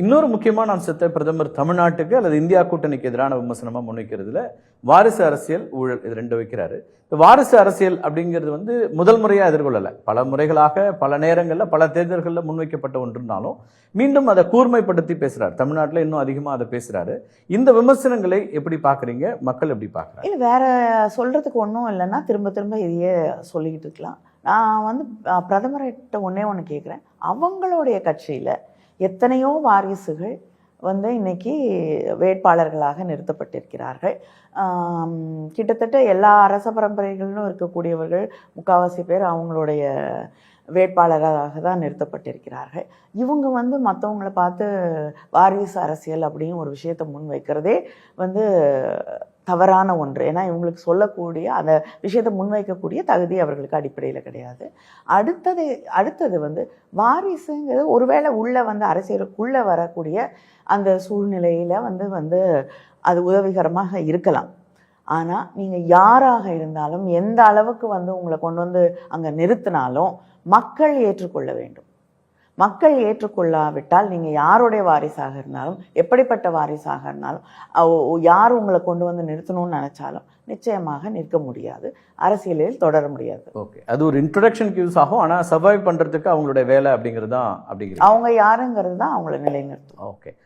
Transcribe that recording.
இன்னொரு முக்கியமான அம்சத்தை பிரதமர் தமிழ்நாட்டுக்கு அல்லது இந்தியா கூட்டணிக்கு எதிரான விமர்சனமா முன்வைக்கிறதுல வாரிசு அரசியல், ஊழல் இது ரெண்டு வைக்கிறாரு. வாரிசு அரசியல் அப்படிங்கிறது முதல் முறையா எதிர்கொள்ளல, பல முறைகளாக பல நேரங்கள்ல பல தேர்தல்களில் முன்வைக்கப்பட்ட ஒன்றுனாலும் மீண்டும் அதை கூர்மைப்படுத்தி பேசுறாரு. தமிழ்நாட்டில் இன்னும் அதிகமா அதை பேசுறாரு. இந்த விமர்சனங்களை எப்படி பாக்குறீங்க, மக்கள் எப்படி பாக்குறாங்க? இல்லை, வேற சொல்றதுக்கு ஒன்றும் இல்லைன்னா திரும்ப திரும்ப இதையே சொல்லிக்கிட்டு இருக்கலாம். நான் பிரதமர்கிட்ட ஒன்று கேட்குறேன். அவங்களுடைய கட்சியில எத்தனையோ வாரிசுகள் இன்னைக்கு வேட்பாளர்களாக நிறுத்தப்பட்டிருக்கிறார்கள். கிட்டத்தட்ட எல்லா அரச பரம்பரைகளிலும் இருக்கக்கூடியவர்கள் முக்கால்வாசி பேர் அவங்களுடைய வேட்பாளராக தான் நிறுத்தப்பட்டிருக்கிறார்கள். இவங்க மற்றவங்களை பார்த்து வாரிசு அரசியல் அப்படின்னு ஒரு விஷயத்தை முன் வைக்கிறதே தவறான ஒன்று. ஏன்னா இவங்களுக்கு சொல்லக்கூடிய அந்த விஷயத்தை முன்வைக்கக்கூடிய தகுதி அவர்களுக்கு அடிப்படையில் கிடையாது. அடுத்தது வாரிசுங்கிறது ஒருவேளை உள்ள அரசியலுக்குள்ளே வரக்கூடிய அந்த சூழ்நிலையில் அது உதவிகரமாக இருக்கலாம். ஆனால் நீங்கள் யாராக இருந்தாலும் எந்த அளவுக்கு உங்களை கொண்டு அங்கே நிறுத்தினாலும் மக்கள் ஏற்றுக்கொள்ள வேண்டும். மக்கள் ஏற்றுக்கொள்ளாவிட்டால் நீங்கள் யாருடைய வாரிசாக இருந்தாலும், எப்படிப்பட்ட வாரிசாக இருந்தாலும், யார் உங்களை கொண்டு நிறுத்தணும்னு நினைச்சாலும் நிச்சயமாக நிற்க முடியாது, அரசியலில் தொடர முடியாது. ஓகே, அது ஒரு இன்ட்ரோடக்ஷனுக்கு யூஸ் ஆகும். ஆனால் சர்வைவ் பண்றதுக்கு அவங்களுடைய வேலை அப்படிங்கிறது தான் அவங்க யாருங்கிறது தான் அவங்கள நிலைநிறுத்தும். ஓகே.